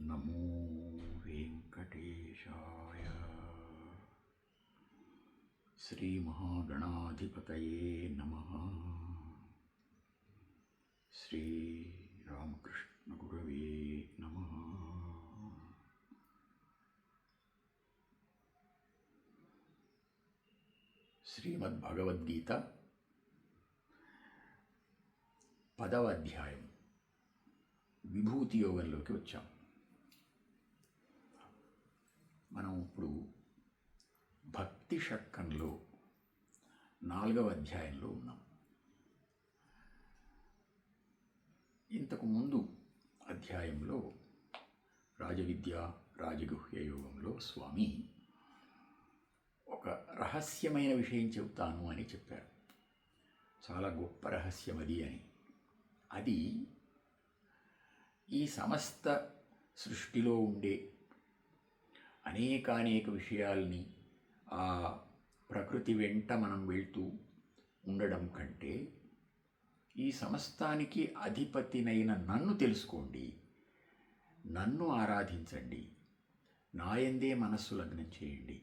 నమో వెంకటేశాయ. శ్రీ మహాగణాధిపతయే నమః. శ్రీ రామకృష్ణ గురవే నమః. శ్రీమద్భగవద్గీత 10వ అధ్యాయం విభూతి యోగంలోకి వచ్చాం. మనం ఇప్పుడు భక్తి షట్కంలో 4వ అధ్యాయంలో ఉన్నాం. ఇంతకు ముందు అధ్యాయంలో రాజవిద్య రాజగుహ్య యోగంలో స్వామి ఒక రహస్యమైన విషయం చెబుతాను అని చెప్పారు. చాలా గొప్ప రహస్యం అది అని. అది ఈ సమస్త సృష్టిలో ఉండే అనేక విషయాల్ని ఆ ప్రకృతి వెంట మనం వెళ్తూ ఉండడం కంటే ఈ సమస్తానికి అధిపతినైన నన్ను తెలుసుకోండి, నన్ను ఆరాధించండి, నాయందే మనస్సు లగ్నం చేయండి.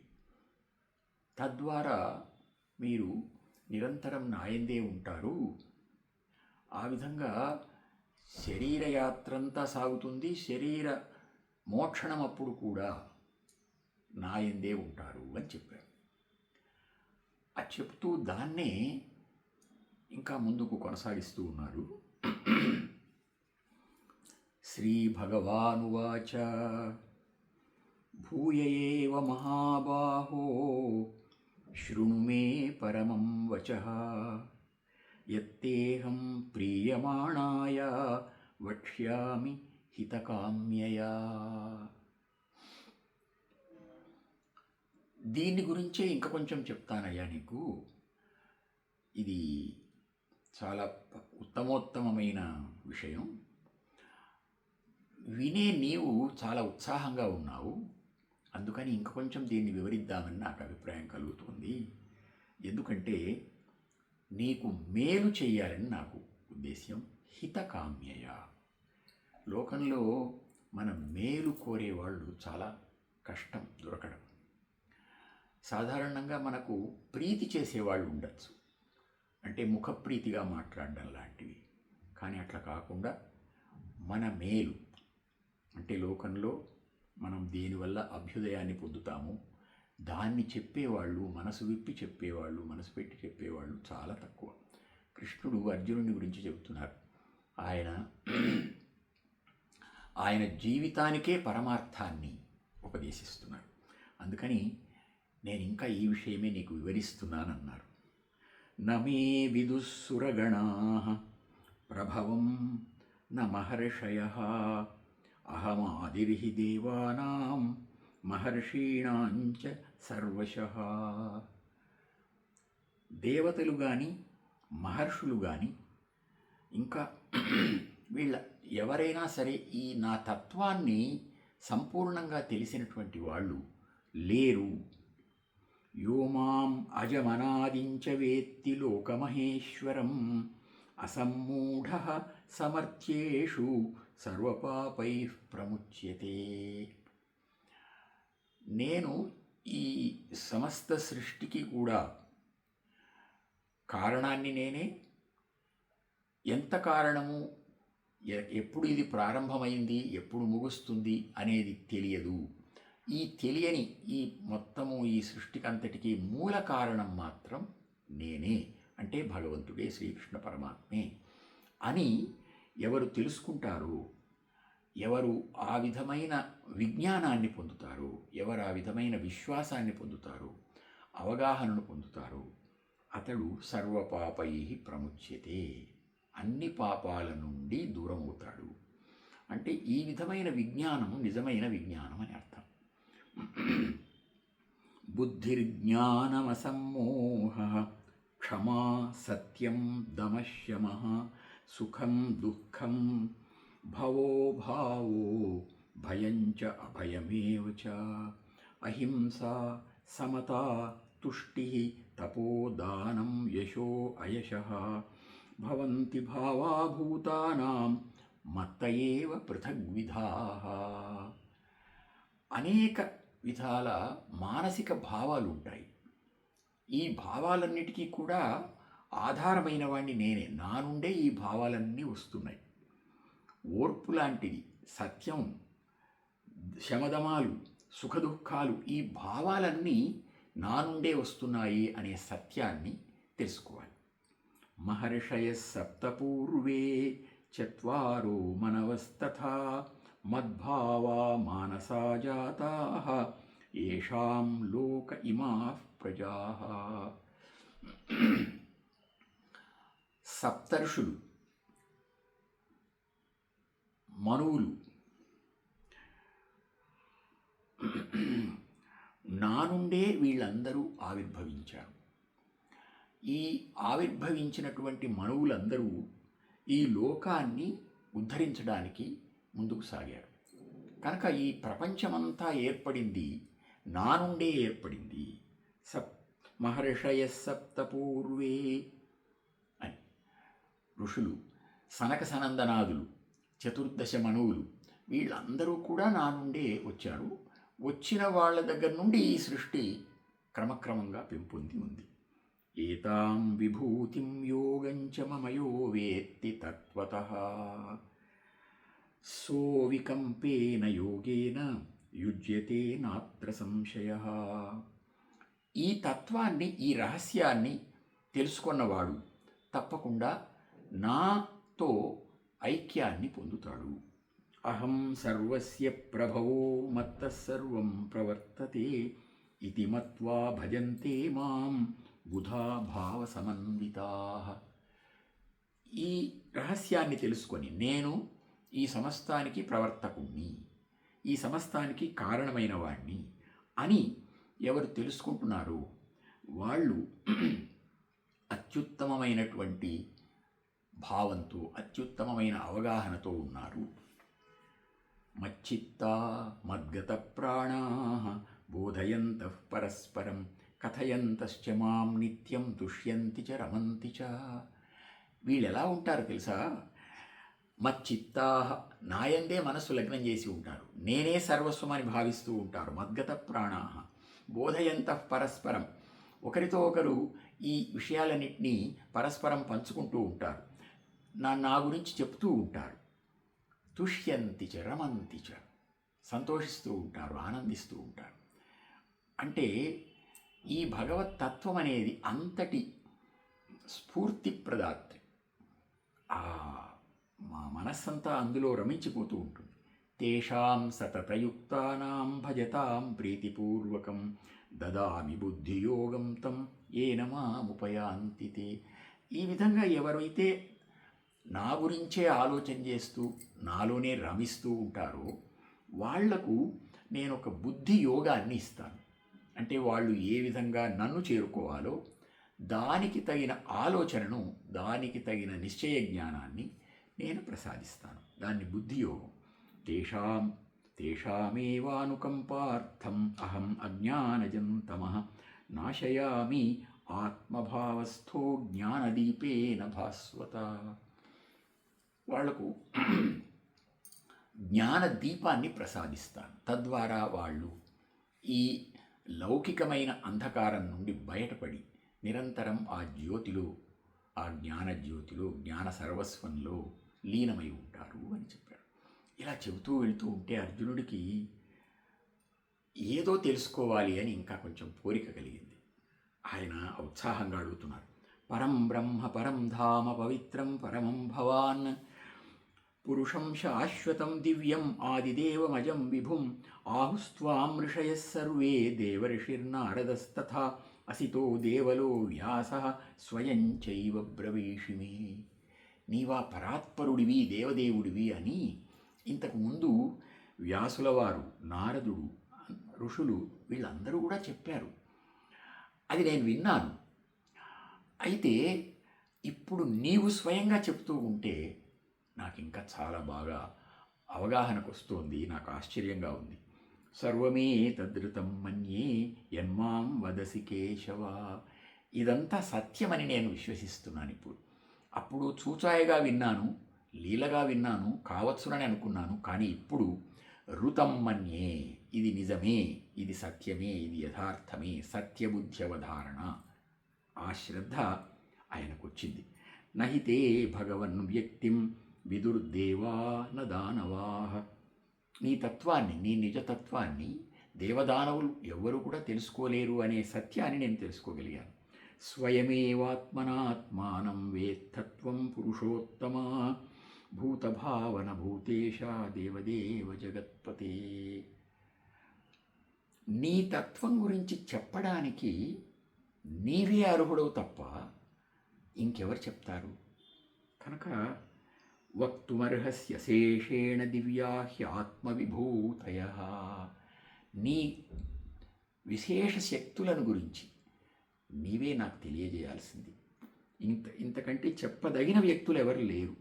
తద్వారా మీరు నిరంతరం నాయందే ఉంటారు. ఆ విధంగా శరీర యాత్రంతా సాగుతుంది. శరీర మోక్షణం అప్పుడు కూడా నాయందే ఉంటారు అని చెప్పారు. అది చెప్తూ దాన్నే ఇంకా ముందుకు కొనసాగిస్తూ ఉన్నారు. శ్రీ భగవానువాచ భూయ ఏవ మహాబాహో శృణు మే పరమం వచః యత్తేహం ప్రీయమాణాయ వక్ష్యామి హితకామ్యయా. దీని గురించే ఇంకా కొంచెం చెప్తానయ్యా నీకు. ఇది చాలా ఉత్తమోత్తమైన విషయం. వినే నీవు చాలా ఉత్సాహంగా ఉన్నావు. అందుకని ఇంక కొంచెం దీన్ని వివరిద్దామని నాకు అభిప్రాయం కలుగుతుంది. ఎందుకంటే నీకు మేలు చేయాలని నాకు ఉద్దేశ్యం. హితకామ్యయ. లోకంలో మనం మేలు కోరేవాళ్ళు చాలా కష్టం దొరకడం. సాధారణంగా మనకు ప్రీతి చేసేవాళ్ళు ఉండొచ్చు, అంటే ముఖప్రీతిగా మాట్లాడడం లాంటివి. కానీ అట్లా కాకుండా మన మేలు, అంటే లోకంలో మనం దేనివల్ల అభ్యుదయాన్ని పొందుతాము దాన్ని చెప్పేవాళ్ళు, మనసు విప్పి చెప్పేవాళ్ళు, మనసు పెట్టి చెప్పేవాళ్ళు చాలా తక్కువ. కృష్ణుడు అర్జునుడి గురించి చెబుతున్నారు. ఆయన జీవితానికే పరమార్థాన్ని ఉపదేశిస్తున్నారు. అందుకని నేను ఇంకా ఈ విషయమే నీకు వివరిస్తున్నానన్నారు. నమే విదుస్సురగణాః ప్రభవం న మహర్షయః అహమాదిర్హి దేవానాం మహర్షీణాంచ సర్వశః. దేవతలు కానీ మహర్షులు కానీ ఇంకా వీళ్ళ ఎవరైనా సరే ఈ నా తత్వాన్ని సంపూర్ణంగా తెలిసినటువంటి వాళ్ళు లేరు. యో మాం అజమనాదించ వేత్తి లోకమహేశ్వరం అసమ్మూఢః సమర్థ్యేషు సర్వపాపైః ప్రముచ్యతే. నేను ఈ సమస్త సృష్టికి కూడా కారణాన్ని నేనే. ఎంత కారణము, ఎప్పుడు ఇది ప్రారంభమైంది, ఎప్పుడు ముగుస్తుంది అనేది తెలియదు. ఈ తెలియని ఈ మొత్తము ఈ సృష్టికంతటికి మూల కారణం మాత్రం నేనే, అంటే భగవంతుడే, శ్రీకృష్ణ పరమాత్మే అని ఎవరు తెలుసుకుంటారో, ఎవరు ఆ విధమైన విజ్ఞానాన్ని పొందుతారో, ఎవరు ఆ విధమైన విశ్వాసాన్ని పొందుతారో, అవగాహనను పొందుతారో, అతడు సర్వపాపై ప్రముచ్యతే, అన్ని పాపాల నుండి దూరం అవుతాడు. అంటే ఈ విధమైన విజ్ఞానం నిజమైన విజ్ఞానం అని అర్థం. బుద్ధిర్జ్ఞానమసమ్మోహః క్షమా సత్యం దమశమః సుఖం దుఃఖం భవో భావో భయం చ అభయమేవ చ అహింసా సమతా తుష్టి తపోదానం యశో అయశః భవంతి భావాభూతానాం మత్త ఏవ పృథగ్విధాః. అనేక విధాల మానసిక భావాలు ఉంటాయి. ఈ భావాలన్నిటికీ కూడా ఆధారమైన వాడిని నేనే. నా నుండే ఈ భావాలన్నీ వస్తున్నాయి. ఓర్పు లాంటిది, సత్యం, శమదమాలు, సుఖదుఖాలు, ఈ భావాలన్నీ నా నుండే వస్తున్నాయి అనే సత్యాన్ని తెలుసుకోవాలి. మహర్షయ సప్తపూర్వే చత్వారో మనవస్తథా మద్భావా మానసా జాతాః ఏషాం లోక ఇమాః ప్రజాః. సప్తర్షులు, మనువులు నా నుండే వీళ్ళందరూ ఆవిర్భవించారు. ఈ ఆవిర్భవించినటువంటి మనువులందరూ ఈ లోకాన్ని ఉద్ధరించడానికి ముందుకు సాగారు. కనుక ఈ ప్రపంచమంతా ఏర్పడింది నా నుండే ఏర్పడింది. మహర్షయ సప్తపూర్వే అని ఋషులు, సనక సనందనాదులు, చతుర్దశ మనువులు వీళ్ళందరూ కూడా నా నుండే వచ్చారు. వచ్చిన వాళ్ళ దగ్గర నుండి ఈ సృష్టి క్రమక్రమంగా పెంపొంది ఉంది. ఏతాం విభూతిం యోగంచ మమయో వేత్తి తత్వతః సో వికంపేన యోగేన యుజ్యతే నాత్ర సంశయః. ఈ తత్వాన్ని, ఈ రహస్యాన్ని తెలుసుకున్నవాడు తప్పకుండా నాతో ఐక్యాన్ని పొందుతాడు. అహం సర్వస్య ప్రభవో మత్తః సర్వం ప్రవర్తతే ఇతి మత్వా భజంతే మాం బుధా భావ సమన్వితాః. ఈ రహస్యాన్ని తెలుసుకొని నేను ఈ సమస్తానికి ప్రవర్తకుణ్ణి, ఈ సమస్తానికి కారణమైన వాణ్ణి అని ఎవరు తెలుసుకుంటున్నారో వాళ్ళు అత్యుత్తమమైనటువంటి భావంతో, అత్యుత్తమమైన అవగాహనతో ఉన్నారు. మచ్చిత్తా మద్గత ప్రాణాః బోధయంతః పరస్పరం కథయంతశ్చ మాం నిత్యం తుష్యంతి చ రమంతి చ. వీళ్ళు ఎలా ఉంటారు తెలుసా? మచ్చిత్తాః, నాయందే మనస్సు లగ్నం చేసి ఉంటారు, నేనే సర్వస్వమని భావిస్తూ ఉంటారు. మద్గత ప్రాణాః బోధయంతః పరస్పరం, ఒకరితో ఒకరు ఈ విషయాలన్నింటినీ పరస్పరం పంచుకుంటూ ఉంటారు, నా గురించి చెప్తూ ఉంటారు. తుష్యంతి చ రమంతి చ, సంతోషిస్తూ ఉంటారు, ఆనందిస్తూ ఉంటారు. అంటే ఈ భగవత్ తత్వం అనేది అంతటి స్ఫూర్తిప్రదాత్రి. మా మనస్సంతా అందులో రమించిపోతూ ఉంటుంది. తేషాం సతతయుక్తానాం భజతాం ప్రీతిపూర్వకం దదామి బుద్ధియోగం తం ఏన మాముపయాంతి తే. ఈ విధంగా ఎవరైతే నా గురించే ఆలోచన చేస్తూ నాలోనే రమిస్తూ ఉంటారో వాళ్లకు నేను ఒక బుద్ధి యోగాన్ని ఇస్తాను. అంటే వాళ్ళు ఏ విధంగా నన్ను చేరుకోవాలో దానికి తగిన ఆలోచనను, దానికి తగిన నిశ్చయ జ్ఞానాన్ని నేను ప్రసాదిస్తాను. దాన్ని బుద్ధియోగం. తేషామేవానుకంపార్థం అహం అజ్ఞానజం తమః నాశయామి ఆత్మభావస్థో జ్ఞానదీపేన భాస్వత. వాళ్లకు జ్ఞానదీపాన్ని ప్రసాదిస్తాను. తద్వారా వాళ్ళు ఈ లౌకికమైన అంధకారం నుండి బయటపడి నిరంతరం ఆ జ్యోతిలో, ఆ జ్ఞానజ్యోతిలో, జ్ఞాన సర్వస్వంలో లీనమై ఉంటారు అని చెప్పాడు. ఇలా చెబుతూ వెళుతూ ఉంటే అర్జునుడికి ఏదో తెలుసుకోవాలి అని ఇంకా కొంచెం కోరిక కలిగింది. ఆయన ఉత్సాహంగా అడుగుతున్నారు. పరం బ్రహ్మ పరం ధామ పవిత్రం పరమం భవాన్ పురుషం శాశ్వతం దివ్యం ఆదిదేవమజం విభుం ఆహుస్త్వాం ఋషయః సర్వే దేవర్షిర్నారదస్తథా అసితో దేవలో వ్యాసః స్వయం చైవ బ్రవీషిమే. నీవా పరాత్పరుడివి, దేవదేవుడివి అని ఇంతకుముందు వ్యాసుల వారు, నారదుడు, ఋషులు వీళ్ళందరూ కూడా చెప్పారు. అది నేను విన్నాను. అయితే ఇప్పుడు నీవు స్వయంగా చెప్తూ ఉంటే నాకు ఇంకా చాలా బాగా అవగాహనకు వస్తోంది, నాకు ఆశ్చర్యంగా ఉంది. సర్వమే తదృతం మన్యే యన్మాం వదసి కేశవ. ఇదంతా సత్యమని నేను విశ్వసిస్తున్నాను ఇప్పుడు. అప్పుడు చూచాయగా విన్నాను, లీలగా విన్నాను, కావచ్చునని అనుకున్నాను. కానీ ఇప్పుడు ఋతం మన్యే, ఇది నిజమే, ఇది సత్యమే, ఇది యథార్థమే, సత్యబుద్ధ్యవధారణ, ఆ శ్రద్ధ ఆయనకు వచ్చింది. నహితే భగవన్ వ్యక్తిం విదుర్దేవా న దానవాః. నీ తత్వాన్ని, నీ నిజతత్వాన్ని దేవదానవులు ఎవ్వరూ కూడా తెలుసుకోలేరు అనే సత్యాన్ని నేను తెలుసుకోగలిగాను. స్వయమేవాత్మనాత్మానం వేత్తత్వం పురుషోత్తమా భూతభావన భూతేశ దేవదేవ జగత్పతే. నీ తత్వం గురించి చెప్పడానికి నీవే అర్హుడవు తప్ప ఇంకెవరు చెప్తారు? కనుక వక్తుమర్హస్య శేషేణ దివ్యా హ్యాత్మవిభూతయః. నీ విశేష శక్తులను గురించి నీవే నాకు తెలియజేయాల్సింది. ఇంతకంటే చెప్పదగిన వ్యక్తులు ఎవరు లేరు.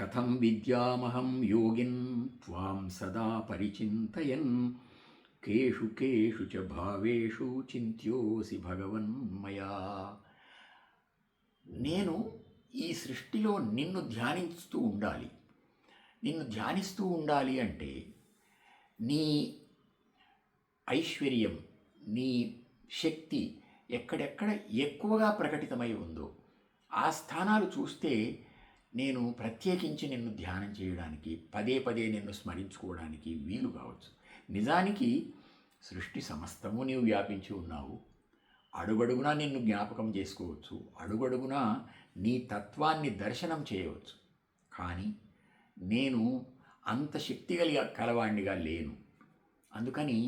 కథం విద్యామహం యోగిన్ త్వాం సదా పరిచింతయన్ కేషు కేషు చ భావేషు చింత్యోసి భగవన్మయా. నేను ఈ సృష్టిలో నిన్ను ధ్యానిస్తూ ఉండాలి. నిన్ను ధ్యానిస్తూ ఉండాలి అంటే నీ ఐశ్వర్యం, నీ శక్తి ఎక్కడెక్కడ ఎక్కువగా ప్రకటితమై ఉందో ఆ స్థానాలు చూస్తే నేను ప్రత్యేకించి నిన్ను ధ్యానం చేయడానికి, పదే పదే నిన్ను స్మరించుకోవడానికి వీలు కావచ్చు. నిజానికి సృష్టి సమస్తము నీవు వ్యాపించి ఉన్నావు. అడుగడుగునా నిన్ను జ్ఞాపకం చేసుకోవచ్చు, అడుగడుగునా నీ తత్వాన్ని దర్శనం చేయవచ్చు. కానీ నేను అంత శక్తి కలవాణ్ణిగా లేను. అందుకని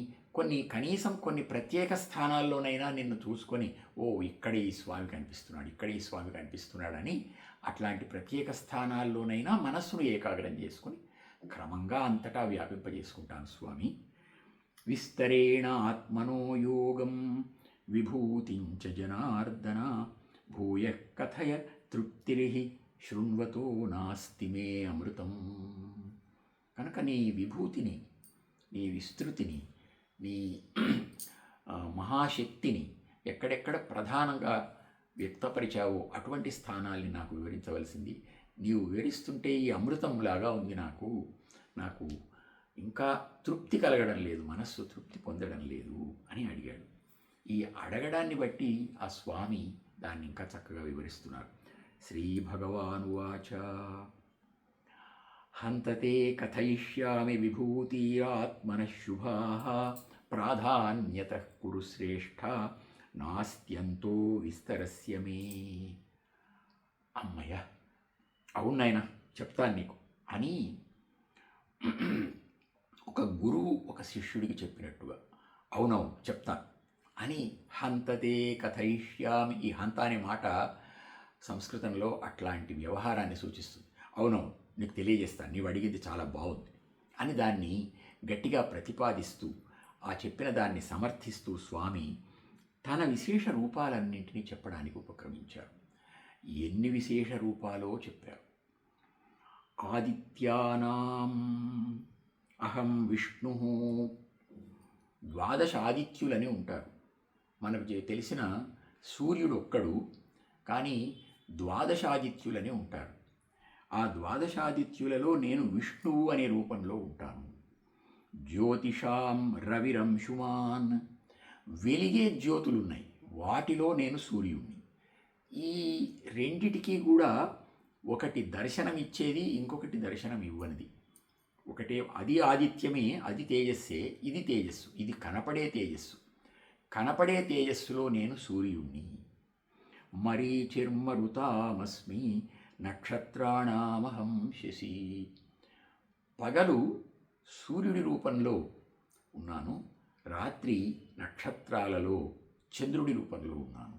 కనీసం కొన్ని ప్రత్యేక స్థానాల్లోనైనా నిన్ను చూసుకొని, ఓ ఇక్కడే ఈ స్వామి కనిపిస్తున్నాడు, ఇక్కడే ఈ స్వామి కనిపిస్తున్నాడని అట్లాంటి ప్రత్యేక స్థానాల్లోనైనా మనస్సును ఏకాగ్రం చేసుకొని క్రమంగా అంతటా వ్యాపింపజేసుకుంటాను స్వామి. విస్తరేణ ఆత్మనో యోగం విభూతించ జనార్దన భూయ కథయ తృప్తిరిహి శృణ్వతో నాస్తి మే అమృతం. కనుక నీ విభూతిని, నీ విస్తృతిని, నీ మహాశక్తిని ఎక్కడెక్కడ ప్రధానంగా వ్యక్తపరిచావో అటువంటి స్థానాల్ని నాకు వివరించవలసింది. నీవు వివరిస్తుంటే ఈ అమృతంలాగా ఉంది నాకు ఇంకా తృప్తి కలగడం లేదు, మనస్సు తృప్తి పొందడం లేదు అని అడిగాడు. ఈ అడగడాన్ని బట్టి ఆ స్వామి దాన్ని ఇంకా చక్కగా వివరిస్తున్నారు. శ్రీ భగవానువాచ హంతతే కథయిష్యామి విభూతిరాత్మనః శుభాః ప్రాధాన్యతః కురు శ్రేష్ఠ నాస్త్యంతో విస్తరస్య మే. అమ్మయ్య, అవును నాయన, చెప్తాను నీకు అని ఒక గురువు ఒక శిష్యుడికి చెప్పినట్టుగా, అవునవును చెప్తాను అని హంతతే కథయిష్యామి. ఈ హంత అనే మాట సంస్కృతంలో అట్లాంటి వ్యవహారాన్ని సూచిస్తుంది. అవునవును నీకు తెలియజేస్తాను, నీవు అడిగింది చాలా బాగుంది అని దాన్ని గట్టిగా ప్రతిపాదిస్తూ, ఆ చెప్పిన దాన్ని సమర్థిస్తూ స్వామి తన విశేష రూపాలన్నింటినీ చెప్పడానికి ఉపక్రమించారు. ఎన్ని విశేష రూపాలో చెప్పారు. ఆదిత్యానాం అహం విష్ణు. ద్వాదశ ఆదిత్యులని ఉంటారు. మనకు తెలిసిన సూర్యుడు ఒక్కడు, కానీ ద్వాదశాదిత్యులని ఉంటారు. ఆ ద్వాదశాదిత్యులలో నేను విష్ణువు అనే రూపంలో ఉంటాను. జ్యోతిషాం రవిరంశుమాన్. వెలిగే జ్యోతులున్నాయి, వాటిలో నేను సూర్యుడిని. ఈ రెండిటికి కూడా ఒకటి దర్శనం ఇచ్చేది, ఇంకొకటి దర్శనం ఇవ్వనిది. ఒకటే అది ఆదిత్యమే, అది తేజస్సే, ఇది తేజస్సు, ఇది కనపడే తేజస్సు. కనపడే తేజస్సులో నేను సూర్యుణ్ణి. మరీచిర్మరుతామస్మి నక్షత్రాణామహం శశి. పగలు సూర్యుడి రూపంలో ఉన్నాను, రాత్రి నక్షత్రాలలో చంద్రుడి రూపంలో ఉన్నాను.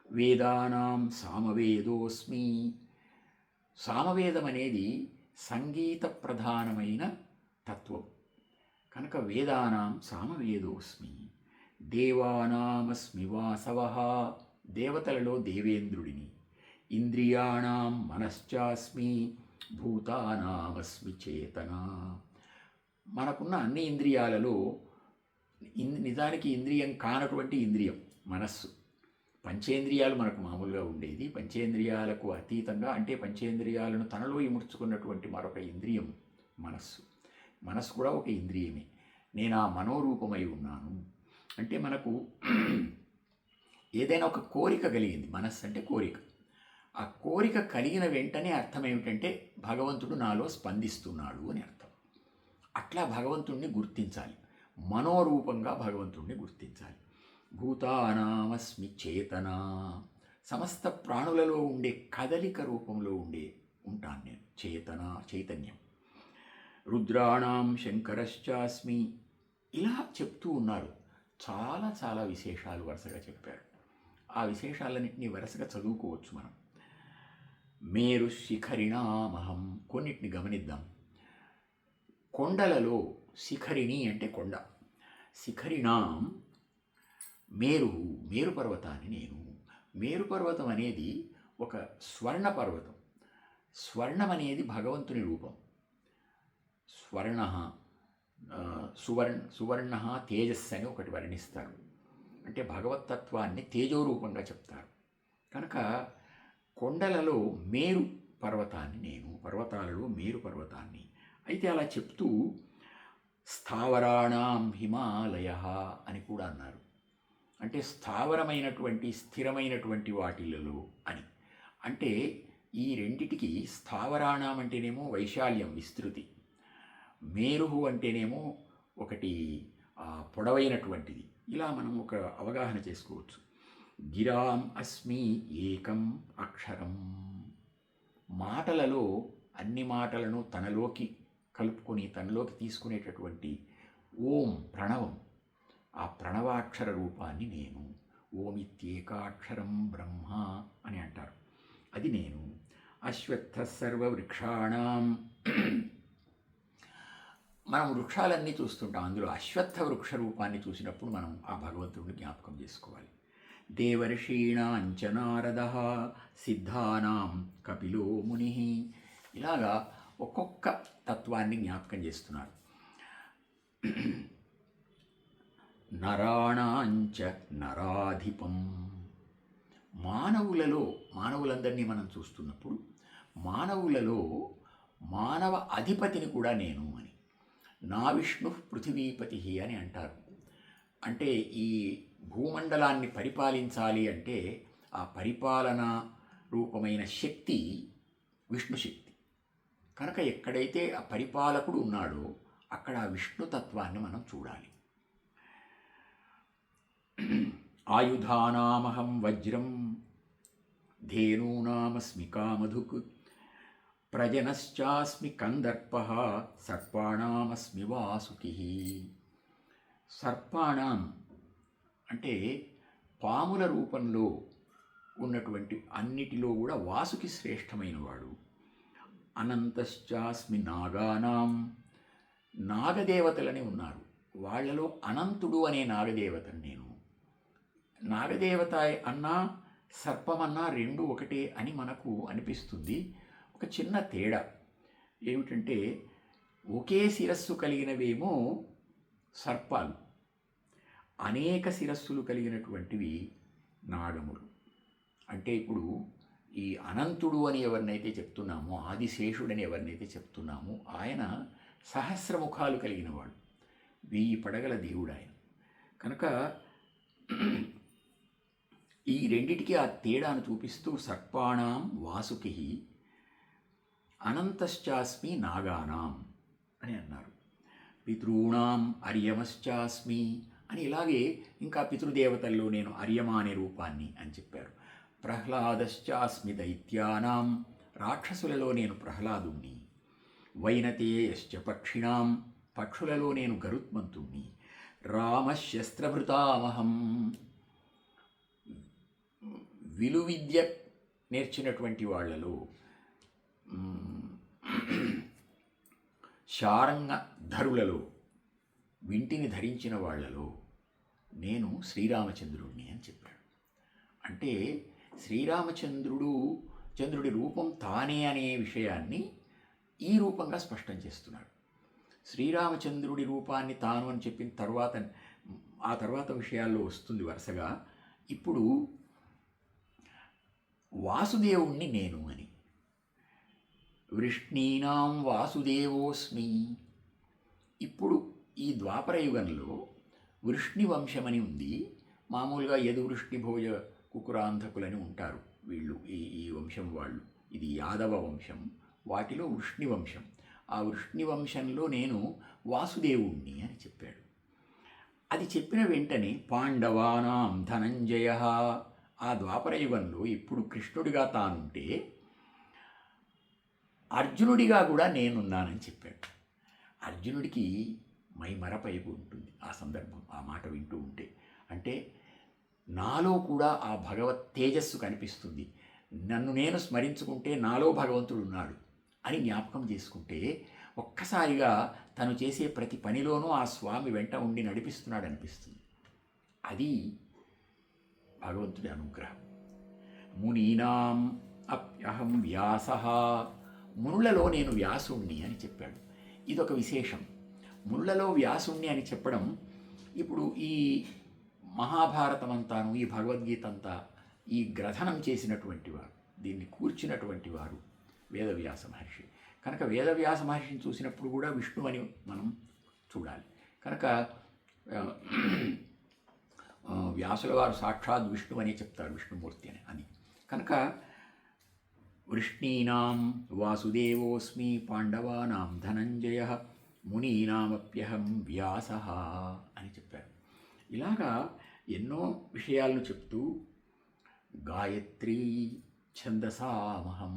వేదానాం సామవేదోస్మి. సామవేదం అనేది సంగీత ప్రధానమైన తత్వం కనుక వేదానాం సామవేదోస్మి. దేవానామస్మి వాసవః. దేవతలలో దేవేంద్రుడిని. ఇంద్రియాణం మనశ్చాస్మి. భూతానామస్మి చేతన. మనకున్న అన్ని ఇంద్రియాలలో నిజానికి ఇంద్రియం కానటువంటి ఇంద్రియం మనస్సు. పంచేంద్రియాలు మనకు మామూలుగా ఉండేది. పంచేంద్రియాలకు అతీతంగా, అంటే పంచేంద్రియాలను తనలో ఇముడ్చుకున్నటువంటి మరొక ఇంద్రియం మనస్సు. మనస్సు కూడా ఒక ఇంద్రియమే. నేను ఆ మనోరూపమై ఉన్నాను అంటే మనకు ఏదైనా ఒక కోరిక కలిగింది. మనస్సు అంటే కోరిక. ఆ కోరిక కలిగిన వెంటనే అర్థం ఏమిటంటే భగవంతుడు నాలో స్పందిస్తున్నాడు అని అర్థం. అట్లా భగవంతుణ్ణి గుర్తించాలి. మనోరూపంగా భగవంతుణ్ణి గుర్తించాలి. భూతానామస్మి చేతన, సమస్త ప్రాణులలో ఉండే కదలిక రూపంలో ఉంటాను నేను. చేతన, చైతన్యం. రుద్రాణం శంకరశ్చాస్మి, ఇలా చెప్తూ ఉన్నారు. చాలా చాలా విశేషాలు వరుసగా చెప్పారు. ఆ విశేషాలన్నింటినీ వరుసగా చదువుకోవచ్చు మనం. మేరు శిఖరిణామహం, కొన్నిటిని గమనిద్దాం. కొండలలో శిఖరిణి అంటే కొండ. శిఖరిణాం మేరు, మేరు పర్వతాన్ని నేను. మేరు పర్వతం అనేది ఒక స్వర్ణ పర్వతం. స్వర్ణం అనేది భగవంతుని రూపం. స్వర్ణ, సువర్ణ తేజస్సు అని ఒకటి వర్ణిస్తారు. అంటే భగవతత్వాన్ని తేజోరూపంగా చెప్తారు. కనుక కొండలలో మేరు పర్వతాన్ని నేను, పర్వతాలలో మేరు పర్వతాన్ని. అయితే అలా చెప్తూ స్థావరాణం హిమాలయ అని కూడా అన్నారు. అంటే స్థావరమైనటువంటి, స్థిరమైనటువంటి వాటిలలో అని. అంటే ఈ రెండిటికి స్థావరాణం అంటేనేమో వైశాల్యం, విస్తృతి. మేరుహు అంటేనేమో ఒకటి పొడవైనటువంటిది. ఇలా మనం ఒక అవగాహన చేసుకోవచ్చు. గిరాం అస్మి ఏకం అక్షరం, మాటలలో అన్ని మాటలను తనలోకి కలుపుకొని తనలోకి తీసుకునేటటువంటి ఓం, ప్రణవం. ఆ ప్రణవాక్షర రూపాన్ని నేను. ఓమిత్యేకాక్షరం బ్రహ్మ అని అంటారు. అది నేను. అశ్వత్థ సర్వవృక్షాణం, మనం వృక్షాలన్నీ చూస్తుంటాం. అందులో అశ్వత్థ వృక్ష రూపాన్ని చూసినప్పుడు మనం ఆ భగవంతుడిని జ్ఞాపకం చేసుకోవాలి. దేవర్షీణాంచ నారద, సిద్ధానాం కపిలో ముని. ఇలాగా ఒక్కొక్క తత్వాన్ని జ్ఞాపకం చేస్తున్నారు. నరాణాంచ నరాధిపం, మానవులందరినీ మనం చూస్తున్నప్పుడు మానవులలో మానవ అధిపతిని కూడా నేను అని. నా విష్ణు పృథివీపతి అని అంటారు. అంటే ఈ భూమండలాన్ని పరిపాలించాలి అంటే ఆ పరిపాలన రూపమైన శక్తి విష్ణు శక్తి. కనుక ఎక్కడైతే ఆ పరిపాలకుడు ఉన్నాడో అక్కడ ఆ విష్ణుతత్వాన్ని మనం చూడాలి. ఆయుధానామహం వజ్రం, ధేనూనామస్మి కామధుక్, ప్రజనశ్చాస్మి కందర్ప, సర్పాణామస్మి వాసుకి. సర్పాణం అంటే పాముల రూపంలో ఉన్నటువంటి అన్నిటిలో కూడా వాసుకి శ్రేష్టమైన వాడు. అనంతశ్చాస్మి నాగానాం, నాగదేవతలని ఉన్నారు. వాళ్లలో అనంతుడు అనే నాగదేవతను నేను. నాగదేవత అన్నా సర్పమన్నా రెండు ఒకటే అని మనకు అనిపిస్తుంది. ఒక చిన్న తేడా ఏమిటంటే ఒకే శిరస్సు కలిగినవేమో సర్పాలు, అనేక శిరస్సులు కలిగినటువంటివి నాగములు. అంటే ఇప్పుడు ఈ అనంతుడు అని ఎవరినైతే చెప్తున్నామో, ఆదిశేషుడని ఎవరినైతే చెప్తున్నామో, ఆయన సహస్రముఖాలు కలిగినవాడు, 1000 పడగల దేవుడు ఆయన. కనుక ఈ రెండిటికి ఆ తేడాను చూపిస్తూ సర్పాణం వాసుకి, అనంతశ్చాస్మి నాగానాం అని అన్నారు. పితॄణాం అర్యమశ్చాస్మి అని, ఇలాగే ఇంకా పితృదేవతల్లో నేను అర్యమ అనే రూపాన్ని అని చెప్పారు. ప్రహ్లాదశ్చాస్మి దైత్యానాం, రాక్షసులలో నేను ప్రహ్లాదుణ్ణి. వైనతేయశ్చ పక్షిణాం, పక్షులలో నేను గరుత్మంతుణ్ణి. రామశస్త్రభృతామహం, విలువిద్య నేర్చినటువంటి వాళ్లలో, శారంగ ధరులలో, వింటిని ధరించిన వాళ్లలో నేను శ్రీరామచంద్రుడిని అని చెప్పాడు. అంటే చంద్రుడి రూపం తానే అనే విషయాన్ని ఈ రూపంగా స్పష్టం చేస్తున్నాడు. శ్రీరామచంద్రుడి రూపాన్ని తాను అని చెప్పిన తర్వాత ఆ తర్వాత విషయాల్లో వస్తుంది వరుసగా. ఇప్పుడు వాసుదేవుణ్ణి నేను అని, వృష్ణీనాం వాసుదేవోస్మి. ఇప్పుడు ఈ ద్వాపర యుగంలో వృష్ణి వంశమని ఉంది. మామూలుగా యదువృష్ణి భోజ కుకురాంధకులని ఉంటారు వీళ్ళు, ఈ వంశం వాళ్ళు. ఇది యాదవ వంశం, వాటిలో వృష్ణి వంశం. ఆ వృష్ణి వంశంలో నేను వాసుదేవుణ్ణి అని చెప్పాడు. అది చెప్పిన వెంటనే పాండవానాం ధనంజయ, ఆ ద్వాపర యుగంలో ఇప్పుడు కృష్ణుడిగా తానుంటే అర్జునుడిగా కూడా నేనున్నానని చెప్పాడు. అర్జునుడికి మరపైపు ఉంటుంది ఆ సందర్భం, ఆ మాట వింటూ ఉంటే. అంటే నాలో కూడా ఆ భగవత్ తేజస్సు కనిపిస్తుంది. నన్ను నేను స్మరించుకుంటే నాలో భగవంతుడు ఉన్నాడు అని జ్ఞాపకం చేసుకుంటే ఒక్కసారిగా తను చేసే ప్రతి పనిలోనూ ఆ స్వామి వెంట ఉండి నడిపిస్తున్నాడు అనిపిస్తుంది. అది భగవంతుడి అనుగ్రహం. మునీనాం అప్యహం వ్యాస, మునులలో నేను వ్యాసుణ్ణి అని చెప్పాడు. ఇదొక విశేషం. మునులలో వ్యాసుణ్ణి అని చెప్పడం. ఇప్పుడు ఈ మహాభారతం అంతాను, ఈ భగవద్గీత అంతా ఈ గ్రథనం చేసినటువంటి వారు, దీన్ని కూర్చినటువంటి వారు వేదవ్యాస మహర్షి. కనుక వేదవ్యాస మహర్షిని చూసినప్పుడు కూడా విష్ణువని మనం చూడాలి. కనుక వ్యాసుల వారు సాక్షాత్ విష్ణువు అని చెప్తారు, విష్ణుమూర్తి అని. అది కనుక వృష్ణీనాం వాసుదేవోస్మి పాండవానాం ధనంజయ మునీనామప్యహం వ్యాస అని చెప్పారు. ఇలాగా ఎన్నో విషయాలను చెప్తూ గాయత్రీ ఛందసామహం,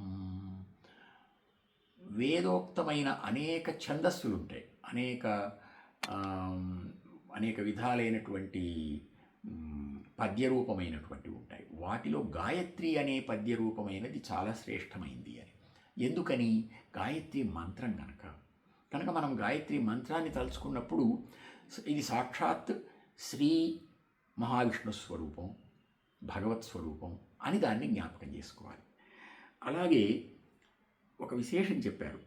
వేదోక్తమైన అనేక ఛందస్సులు ఉంటాయి, అనేక విధాలైనటువంటి పద్యరూపమైనటువంటివి ఉంటాయి. వాటిలో గాయత్రి అనే పద్యరూపమైనది చాలా శ్రేష్టమైంది అని. ఎందుకని? గాయత్రి మంత్రం కనుక మనం గాయత్రి మంత్రాన్ని తలుచుకున్నప్పుడు ఇది సాక్షాత్ శ్రీ మహావిష్ణు స్వరూపం, భగవత్ స్వరూపం అని దాన్ని జ్ఞాపకం చేసుకోవాలి. అలాగే ఒక విశేషం చెప్పారు,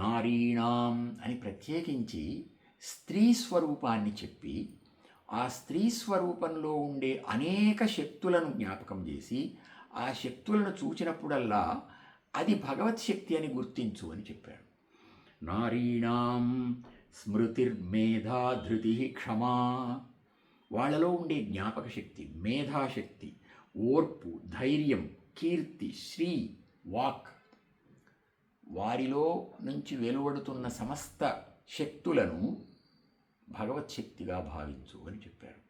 నారీణాం అని ప్రత్యేకించి స్త్రీ స్వరూపాన్ని చెప్పి ఆ స్త్రీ స్వరూపంలో ఉండే అనేక శక్తులను జ్ఞాపకం చేసి ఆ శక్తులను చూచినప్పుడల్లా అది భగవత్ శక్తి అని గుర్తించు అని చెప్పారు. నారీణాం స్మృతిర్మేధా ధృతి క్షమా, వాళ్ళలో ఉండే జ్ఞాపక శక్తి, మేధాశక్తి, ఓర్పు, ధైర్యం, కీర్తి, శ్రీ, వాక్, వారిలో నుంచి వెలువడుతున్న సమస్త శక్తులను భగవత్ శక్తిగా భావించు అని చెప్పారు.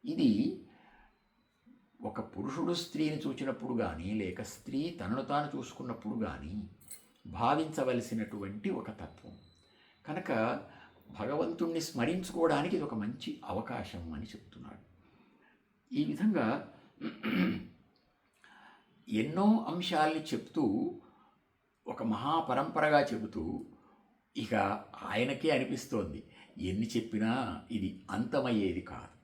ఇది ఒక పురుషుడు స్త్రీని చూచినప్పుడు కానీ, లేక స్త్రీ తనను తాను చూసుకున్నప్పుడు కానీ భావించవలసినటువంటి ఒక తత్వం. కనుక భగవంతుణ్ణి స్మరించుకోవడానికి ఇది ఒక మంచి అవకాశం అని చెప్తున్నాడు. ఈ విధంగా ఎన్నో అంశాల్ని చెప్తూ ఒక మహాపరంపరగా చెబుతూ ఇక ఆయనకే అనిపిస్తోంది ఎన్ని చెప్పినా ఇది అంతమయ్యేది కాదు.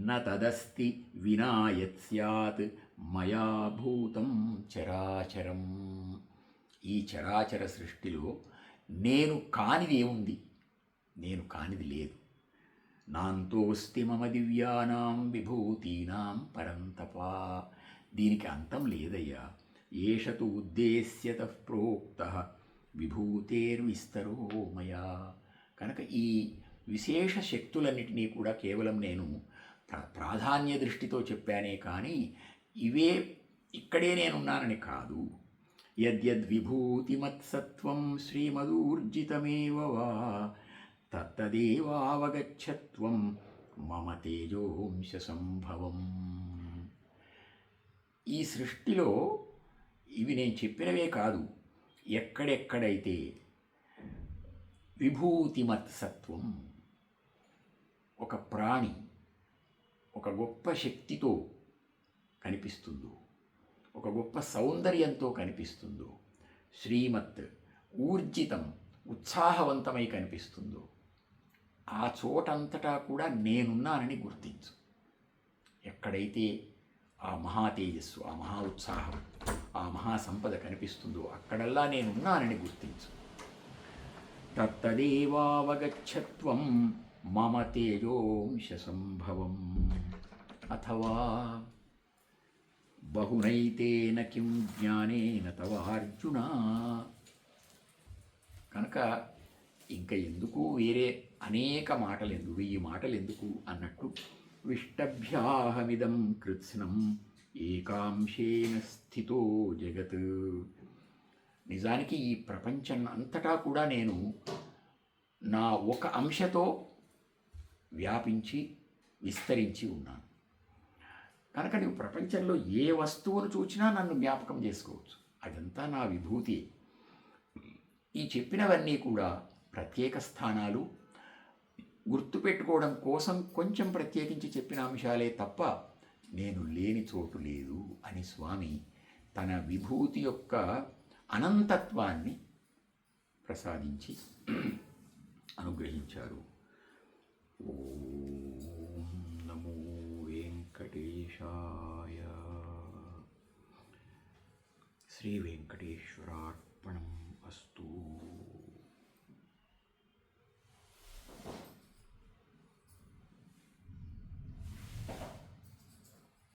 న తదస్తి వినాయత్ స్యాత్ మయా భూతం చరాచరం. ఈ చరాచర సృష్టిలో నేను కానిది ఏముంది? నేను కానిది లేదు. నాంతోస్తి మమ దివ్యానాం విభూతీనాం పరంతప. దీనికి అంతం లేదయ్యా. ఏషతు ఉద్దేశ్యతః ప్రోక్తః విభూతేర్విస్తరో మయా. కనుక ఈ విశేష శక్తులన్నిటినీ కూడా కేవలం నేను ప్రాధాన్య దృష్టితో చెప్పానే కానీ ఇవే ఇక్కడే నేనున్నానని కాదు. యద్యద్విభూతిమత్సత్వం శ్రీమదూర్జితమేవ వా తత్తదేవావగచ్చత్వం మమ తేజోంశ సంభవం. ఈ సృష్టిలో ఇవి నేను చెప్పినవే కాదు, ఎక్కడెక్కడైతే విభూతిమత్సత్వం, ఒక ప్రాణి ఒక గొప్ప శక్తితో కనిపిస్తుందో, ఒక గొప్ప సౌందర్యంతో కనిపిస్తుందో, శ్రీమత్ ఊర్జితం ఉత్సాహవంతమై కనిపిస్తుందో, ఆ చోటంతటా కూడా నేనున్నానని గుర్తించు. ఎక్కడైతే ఆ మహా తేజస్సు, ఆ మహా ఉత్సాహం, ఆ మహాసంపద కనిపిస్తుందో అక్కడల్లా నేనున్నానని గుర్తించు. తత్తదేవావగచ్చత్వం మమ తేజోంశ సంభవం అథవా బహునైతేన కిం జ్ఞానేన తవ అర్జున. కనుక ఇంకా ఎందుకు వేరే అనేక మాటలు ఎందుకు, 1000 మాటలు ఎందుకు అన్నట్టు విష్టభ్యాహమిదం కృత్స్నం ఏకాంశేన స్థితో జగత్. నిజానికి ఈ ప్రపంచం అంతటా కూడా నేను నా ఒక అంశతో వ్యాపించి విస్తరించి ఉన్నాను. కనుక నువ్వు ప్రపంచంలో ఏ వస్తువును చూచినా నన్ను జ్ఞాపకం చేసుకోవచ్చు. అదంతా నా విభూతి. ఈ చెప్పినవన్నీ కూడా ప్రత్యేక స్థానాలు, గుర్తుపెట్టుకోవడం కోసం కొంచెం ప్రత్యేకించి చెప్పిన అంశాలే తప్ప నేను లేని చోటు లేదు అని స్వామి తన విభూతి యొక్క అనంతత్వాన్ని ప్రసాదించి అనుగ్రహించారు. ఓం నమో వెంకటేశాయ. శ్రీ వెంకటేశ్వరార్పణం అస్తు.